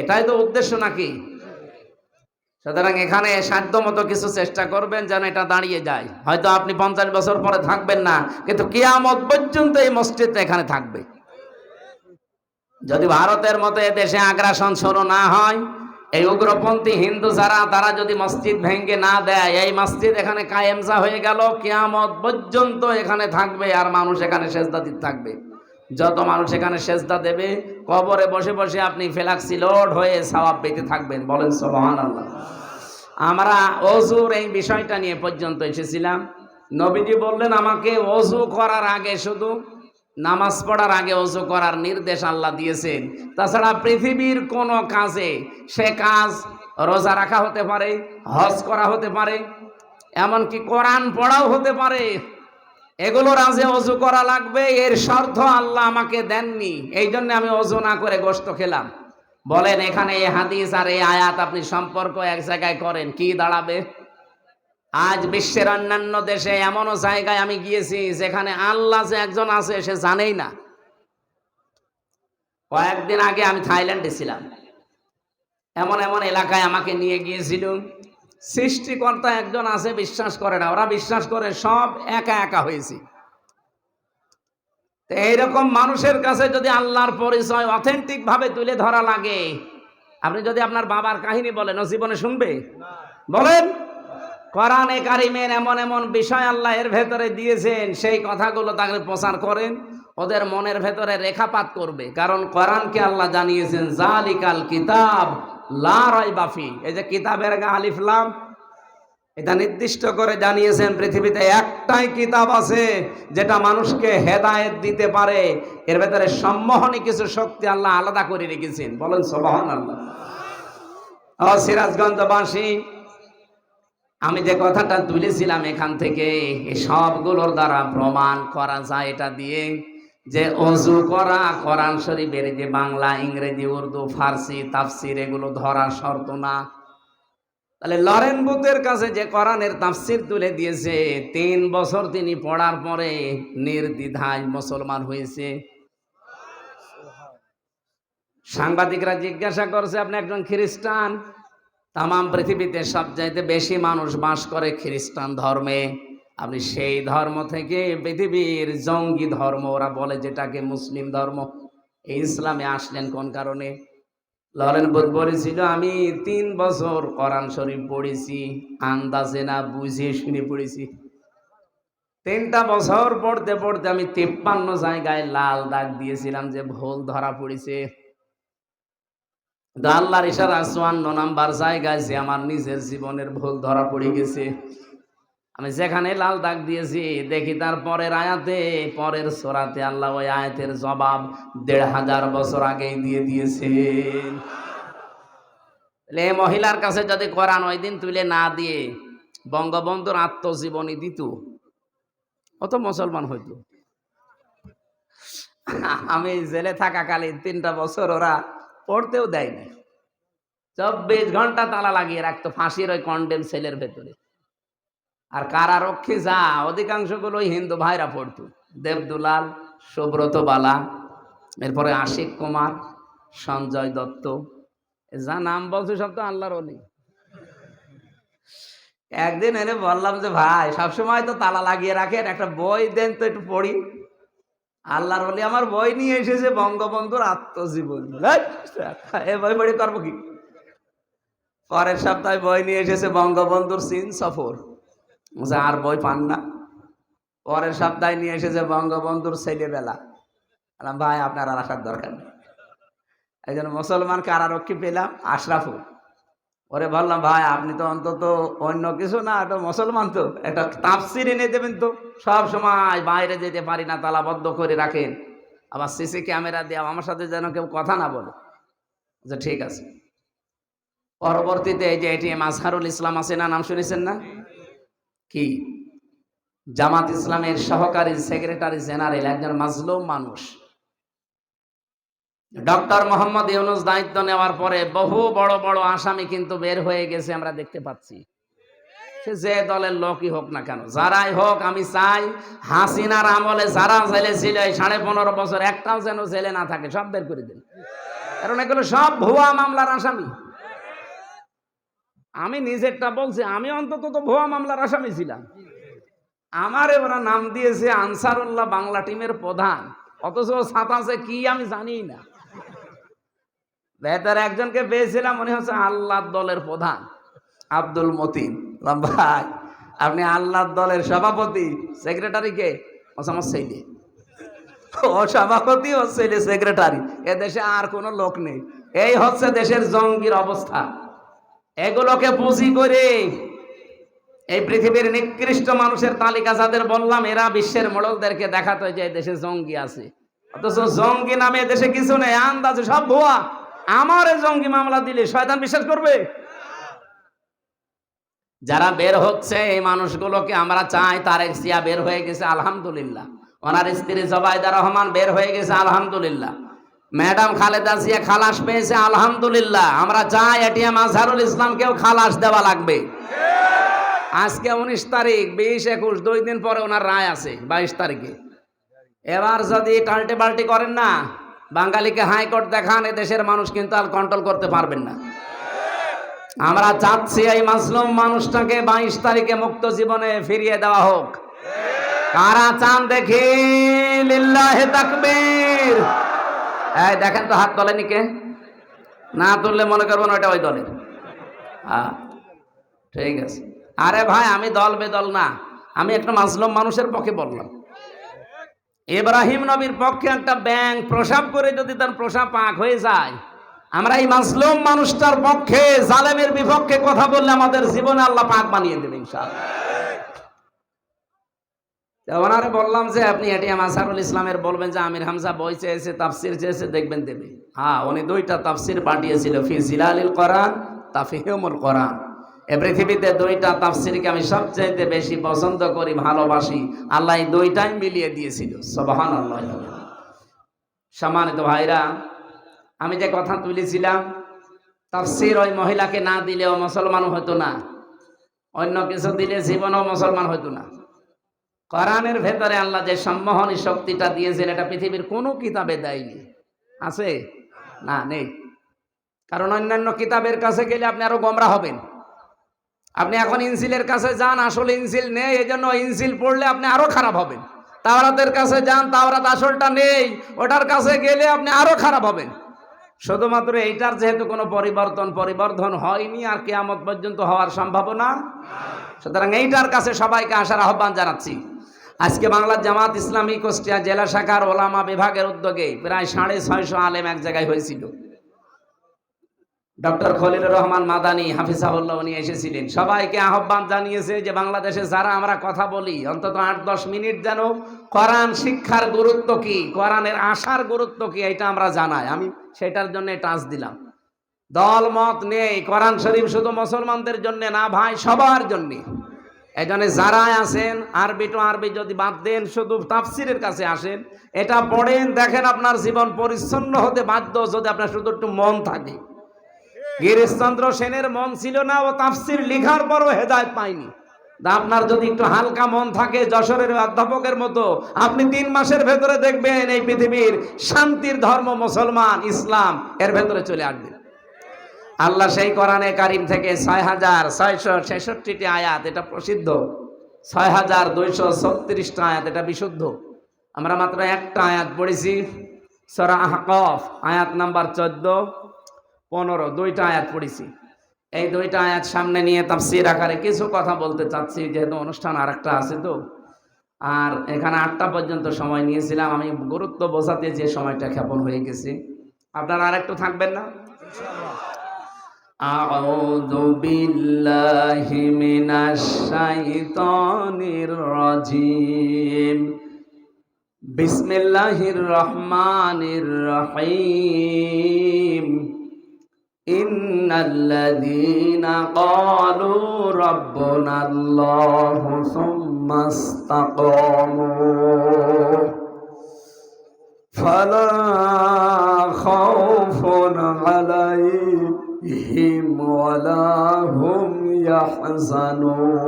এটাই তো উদ্দেশ্য নাকি? সুতরাং এখানে সাধ্য মতো কিছু চেষ্টা করবেন যেন এটা দাঁড়িয়ে যায়। হয়তো আপনি 50 বছর পরে থাকবেন না, কিন্তু কিয়ামত পর্যন্ত এই মসজিদটা এখানে থাকবে। যদি ভারতের মতো এদেশে আগ্রাসন শুরু না হয়, এই উগ্রপন্থী হিন্দু যারা, তারা যদি মসজিদ ভেঙে না দেয়, এই মসজিদ এখানে কায়েমজা হয়ে গেল, কিয়ামত পর্যন্ত এখানে থাকবে আর মানুষ এখানে সেজদা দিতে থাকবে। যত মানুষ এখানে সেজদা দেবে, কবরে বসে বসে আপনি ফেলাক্সি লোড হয়ে সওয়াব পেতে থাকবেন। বলেন সুবহানাল্লাহ। আমরা ওযুর এই বিষয়টা নিয়ে পর্যন্ত এসেছিলাম। নবীজি বললেন আমাকে ওযু করার আগে, শুধু নামাজ পড়ার আগে ওযু করার নির্দেশ আল্লাহ দিয়েছেন। তাছাড়া পৃথিবীর কোন কাজে, সে কাজ রোজা রাখা হতে পারে, হজ করা হতে পারে, এমনকি কোরআন পড়াও হতে পারে, এগুলোর আগে ওযু করা লাগবে, এর শর্ত আল্লাহ আমাকে দেননি। এই জন্য আমি ওযু না করে গোশত খেলাম। বলেন এখানে এই হাদিস আর এই আয়াত আপনি সম্পর্ক এক জায়গায় করেন, কি দাঁড়াবে? আজ বিশ্বের অন্যান্য দেশে এমনও জায়গায় আমি গিয়েছি যেখানে আল্লাহ যে একজন আছে সে জানেই না। কয়েকদিন আগে আমি থাইল্যান্ডে ছিলাম। এমন এমন এলাকায় আমাকে নিয়ে গিয়েছিল, সৃষ্টিকর্তা একজন আছে বিশ্বাস করে না, ওরা বিশ্বাস করে সব একা একা হয়েছে। এইরকম মানুষের কাছে যদি আল্লাহর পরিচয় অথেন্টিক ভাবে তুলে ধরা লাগে, আপনি যদি আপনার বাবার কাহিনী বলেন, ও জীবনে শুনবে? বলেন, কোরআনে কারিমের এমন এমন বিষয় আল্লাহ এর ভেতরে দিয়েছেন, সেই কথাগুলো তাকে প্রচার করেন, ওদের মনের ভেতরে রেখাপাত করবে। কারণ কোরআনকে আল্লাহ জানিয়েছেন জালিকাল কিতাব লা রাইবা ফি। এই যে কিতাবের গা আলিফ লাম, এটা নির্দিষ্ট করে জানিয়েছেন পৃথিবীতে একটাই কিতাব আছে যেটা মানুষকে হেদায়েত দিতে পারে। এর ভেতরে সম্মোহনী কিছু শক্তি আল্লাহ আলাদা করে রেখেছেন। বলেন সুবহানাল্লাহ। ও সিরাজগঞ্জবাসী, আমি যে কথাটা তুলেছিলাম এখান থেকে, এই সবগুলোর দ্বারা প্রমাণ করা যায় এটা দিয়ে যে ওযু করা কোরআন শরীফের যে বাংলা, ইংরেজি, উর্দু, ফার্সি তাফসির এগুলো ধরা শর্ত না। তাহলে লরেন বুথের কাছে যে কোরআনের তাফসির তুলে দিয়েছে, 3 বছর তিনি পড়ার পরে নির্দ্বিধায় মুসলমান হয়েছে। সাংবাদিকরা জিজ্ঞাসা করছে আপনি একজন খ্রিস্টান, তামাম পৃথিবীতে সবচাইতে বেশি মানুষ বাস করে খ্রিস্টান ধর্মে, আপনি সেই ধর্ম থেকে পৃথিবীর জঙ্গি ধর্ম ওরা বলে যেটাকে মুসলিম ধর্ম, এই ইসলামে আসলেন কোন কারণে? লরেন বুথ বলেছিল আমি 3 বছর কোরআন শরীফ পড়েছি, আন্দাজে না বুঝে শুনে পড়েছি। 3টা বছর পড়তে পড়তে আমি 53 জায়গায় লাল দাগ দিয়েছিলাম যে ভুল ধরা পড়েছে। আল্লাহর ইশারা 54 নাম্বার জায়গায় যে আমার নিজের জীবনের ভুল ধরা পড়ে গেছে। আমি যেখানে লাল দাগ দিয়েছি দেখি তার পরের আয়াতে, পরের সূরাতে আল্লাহ ওই আয়াতের জবাব 1500 বছর আগেই দিয়ে দিয়েছেন। এই মহিলার কাছে যদি কোরআন ওই দিন তুলে না দিয়ে বঙ্গবন্ধুর আত্মজীবনী দিত, অত মুসলমান হইতো। আমি জেলে থাকাকালীন 3টা বছর ওরা পড়তেও দেয়নি, 24 ঘন্টা তালা লাগিয়ে রাখতো ফাঁসির ওই কন্ডেম সেলের ভেতরে। আর কারারক্ষী যা অধিকাংশগুলো হিন্দু ভাইরা পড়তো, দেবদুলাল, সুব্রত বালা, এরপরে আশিক কুমার, সঞ্জয় দত্ত, যা নাম বলছে সব তো আল্লাহর ওলি। একদিন এনে বললাম যে ভাই সবসময় তো তালা লাগিয়ে রাখেন, একটা বই দেন তো একটু পড়ি। আল্লাহর ওলি আমার বই নিয়ে এসেছে বঙ্গবন্ধুর আত্মজীবনী। এ বই পড়ি করবো কি? পরের সপ্তাহে বই নিয়ে এসেছে বঙ্গবন্ধুর চীন সফর, আর বই পান না। পরের সপ্তাহে নিয়ে এসেছে বঙ্গবন্ধুর ছেলেবেলা। বললাম ভাই আপনার আর আসার দরকার নেই। একজন মুসলমান কারারক্ষী পেলাম, আশরাফুল, ওরে বললাম ভাই আপনি তো অন্তত অন্য কিছু না, একটা মুসলমান, তো একটা তাফসির এনে দেবেন তো। সব সময় বাইরে যেতে পারি না, তালাবদ্ধ করে রাখেন, আবার সিসি ক্যামেরা দেওয়া, আমার সাথে যেন কেউ কথা না বলে। আচ্ছা ঠিক আছে। পরবর্তীতে এই যে এটিএম আজহারুল ইসলাম আছে না, নাম শুনেছেন না? কি জামাত ইসলামের সহকারী সেক্রেটারি জেনারেল, একজন মাজলুম মানুষ। ডক্টর মোহাম্মদ ইউনূস দায়িত্ব নেওয়ার পরে বহু বড় বড় আসামি কিন্তু বের হয়ে গেছে, আমরা দেখতে পাচ্ছি। সে যে দলের লোকই হোক না কেন, যারাই হোক, আমি চাই হাসিনার আমলে যারা জেলে ছিল এই 15.5 বছর, একটাও যেন জেলে না থাকে, সব বের করে দিন। কারণ এগুলো সব ভুয়া মামলার আসামি। আমি নিজেরটা বলছি, আমি অন্তত তো ভুয়া মামলার আসামি ছিলাম। আমারে ওরা নাম দিয়েছে আনসারুল্লাহ বাংলা টিমের প্রধান, অথচ ছাতাছে কি আমি জানি না। ভেতরে একজনকে পেয়েছিলাম, মনে হচ্ছে আল্লাহর দলের প্রধান আব্দুল মতিন। ভাই আপনি আল্লাহর দলের সভাপতি, সেক্রেটারি কে? আমার ছেলে। ও সভাপতি, ও ছেলে সেক্রেটারি। এ দেশে আর কোনো লোক নেই। এই হচ্ছে দেশের জঙ্গির অবস্থা। এগুলোকে পুঁজি করে এই পৃথিবীর নিকৃষ্ট মানুষের তালিকা যাদের বললাম, এরা বিশ্বের মোড়লদেরকে দেখাতো যে দেশে জঙ্গি আছে, অথচ জঙ্গি নামে দেশে কিছু নেই। আন্দাজে সব ভুয়া। আমার জঙ্গি মামলা দিলে শয়তান বিশ্বাস করবে? যারা বের হচ্ছে এই মানুষগুলোকে আমরা চাই। তারেক জিয়া বের হয়ে গেছে, আলহামদুলিল্লাহ। ওনার স্ত্রী জবাইদা রহমান বের হয়ে গেছে, আলহামদুলিল্লাহ। ম্যাডাম খালেদা জিয়া খালাস পেয়েছে, আলহামদুলিল্লাহ। আমরা চাই এটিএম আজহারুল ইসলামকেও খালাস দেওয়া লাগবে। আজকে 19 তারিখ, 20, 21, 2 দিন পরে ওনার রায় আছে 22 তারিখে। এবার যদি টাল্টে পাল্টি করেন না, বাঙালিকে হাইকোর্ট দেখান, এ দেশের মানুষ কিন্তু আর কন্ট্রোল করতে পারবেন না। আমরা চাচ্ছি এই মাজলুম মানুষটাকে 22 তারিখে মুক্ত জীবনে ফিরিয়ে দেওয়া হোক। কারা চান দেখি? লিল্লাহে তাকবীর। এই দেখেন তো, হাত তোলেনি কে? না তুললে মনে করবেন ওটা ওই দলের। হ্যাঁ ঠিক আছে। আরে ভাই আমি দল বেদল না, আমি একটা মাজলুম মানুষের পক্ষে বললাম। ইব্রাহিম নবীর পক্ষে একটা ব্যাঙ প্রসাব করে যদি তার প্রসাব পাক হয়ে যায়, আমরা এই মাজলুম মানুষটার পক্ষে, জালেমের বিপক্ষে কথা বললে আমাদের জীবনে আল্লাহ পাক বানিয়ে দেবে ইনশাআল্লাহ। ওনারে বললাম যে আপনি এটিএম আজহারুল ইসলামের বলবেন যে আমির হামজা বই চেয়েছে, তাফসির চেয়েছে, দেখবেন দেবে। হ্যাঁ, উনি 2টা তাফসির পাঠিয়েছিল, ফি জিলালিল কোরআন, তাফহিমুল কোরআন। এই পৃথিবীতে 2টা তাফসিরকে আমি সবচেয়ে বেশি পছন্দ করি, ভালোবাসি। আল্লাহ এই 2টাই মিলিয়ে দিয়েছিল। সুবহানাল্লাহ। সম্মানিত ভাইরা, আমি যে কথা তুলেছিলাম, তাফসির ওই মহিলাকে না দিলেও মুসলমান হতো না, অন্য কিছু দিলে জীবনেও মুসলমান হতো না। কোরআনের ভেতরে আল্লাহ যে সম্মোহনী শক্তিটা দিয়েছেন, এটা পৃথিবীর কোনো কিতাবে দেয়নি। আছে? না, নেই। কারণ অন্যান্য কিতাবের কাছে গেলে আপনি আরো গোমরা হবেন। আপনি এখন ইনজিলের কাছে যান, আসলে ইনজিল নেই, এই জন্য ইনজিল পড়লে আপনি আরো খারাপ হবেন। তাওরাতের কাছে যান, তাওরাত আসলটা নেই, ওটার কাছে গেলে আপনি আরো খারাপ হবেন। শুধুমাত্র এইটার যেহেতু কোনো পরিবর্ধন হয়নি, আর কিয়ামত পর্যন্ত হওয়ার সম্ভাবনা, সুতরাং এইটার কাছে সবাইকে আসার আহ্বান জানাচ্ছি। আজকে বাংলার জামাত ইসলামী কুষ্টিয়া জেলা শাখার ওলামা বিভাগের উদ্যোগে প্রায় 650 আলেম এক জায়গায় হয়েছিল। ডক্টর খলিলুর রহমান মাদানী হাফিজাহুল্লাহ উনি এসেছিলেন। সবাইকে আহ্বান জানিয়েছে যে বাংলাদেশে যারা আমরা কথা বলি, অন্তত 8-10 মিনিট যেন কোরআন শিক্ষার গুরুত্ব কি, কোরআনের আশার গুরুত্ব কি, এটা আমরা জানাই। আমি সেটার জন্য টাচ দিলাম। দল মত নেই, কোরআন শরীফ শুধু মুসলমানদের জন্য না ভাই, সবার জন্য। এই জন্য যারা আছেন, আরবি টু আরবি যদি বাদ দেন, শুধু তাফসিরের কাছে আসেন, এটা পড়েন, দেখেন আপনার জীবন পরিচ্ছন্ন হতে বাধ্য যদি আপনার শুধু একটু মন থাকে। গিরিশচন্দ্র সেনের মন ছিল না, ও তাফসির লেখার পরও হেদায়েত পায়নি। আপনার যদি একটু হালকা মন থাকে, যশোরের অধ্যাপকের মতো, আপনি 3 মাসের ভেতরে দেখবেন এই পৃথিবীর শান্তির ধর্ম মুসলমান, ইসলাম এর ভেতরে চলে আসবে। আল্লাহ সেই কোরআনে কারিম থেকে 6666টি আয়াত, এটা প্রসিদ্ধ। 6236টা আয়াত, এটা বিশুদ্ধ। আমরা মাত্র একটা আয়াত পড়েছি, সূরা আহকাফ আয়াত নাম্বার 14, 15, 2টা আয়াত পড়েছি। এই 2টা আয়াত সামনে নিয়ে তাফসীর আকারে কিছু কথা বলতে চাচ্ছি, যেহেতু অনুষ্ঠান আরেকটা আছে তো। আর এখানে 8টা পর্যন্ত সময় নিয়েছিলাম, আমি গুরুত্ব বোঝাতে যে সময়টা ক্ষেপণ হয়ে গেছে। আপনারা আরেকটু থাকবেন না? আউযু বিল্লাহি মিনাশ শাইতানির রাজিম। বিসমিল্লাহির রহমানির রহিম। ইন্নাল্লাযীনা ক্বালু রাব্বুনাল্লাহু সুম্মা ইসতাকামু ফালা খাউফুন আলাইহিম ওয়ালা হুম ইয়াহজানুন।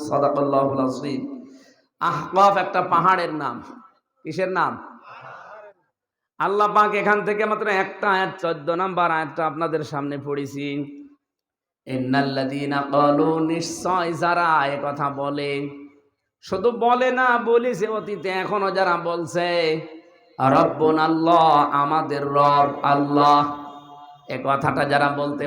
সাদাকাল্লাহুল আযীম। আহকাফ একটা পাহাড়ের নাম। কিসের নাম? আল্লাহ পাক এখান থেকে মাত্র একটা আয়াত 14 নাম্বার আয়াতটা আপনাদের সামনে পড়েছি। ইন্নাল্লাযীনা ক্বালু, নিশ্চয় যারা এ কথা বলে, শুধু বলে না, বলেছে অতীতে, এখনো যারা বলছে রব্বুনাল্লাহ, আমাদের রব আল্লাহ, এ কথাটা যারা বলতে